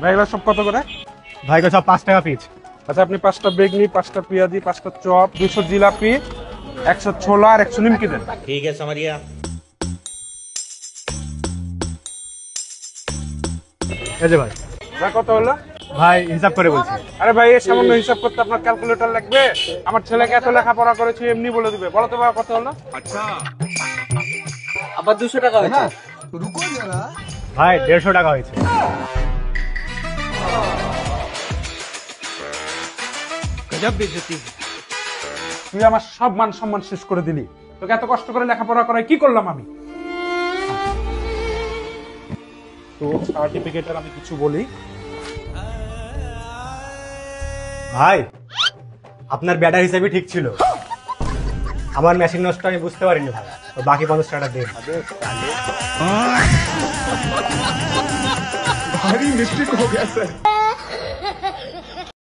ভাই এগুলো সব কত করে? ভাই সব 5 টাকা পিস। আচ্ছা আপনি 5টা বেগনি, 5টা পেঁয়াজি, 5টা চপ, 200 জিলাপি, 100 ছোলা আর 100 নিমকি দেন। ठीक है समझ गया। এই যে ভাই। ভাই কত হলো? ভাই হিসাব করে বলছি। আরে ভাই এই সামান্য হিসাব করতে আপনার ক্যালকুলেটর লাগবে? আমার ছেলেকে এত লেখাপড়া করেছে এমনি বলে দিবে। বলো তো ভাই কত হলো? আবার 200 টাকা হয়েছে। ভাই 150 টাকা হয়েছে। গজব বেইজ্জতি। তুই আমার সব মান সম্মান শেষ করে দিলি। তোকে এত কষ্ট করে লেখাপড়া করায় কি করলাম আমি? তো সার্টিফিকেটের আমি কিছু বলি। ভাই আপনার ব্যাটার হিসাবই ঠিক ছিল, আমার মেশিন নষ্ট আমি বুঝতে পারিনি ভাই। তো বাকি 50 টাকা দিন। भारी मिस्टेक हो गया सर।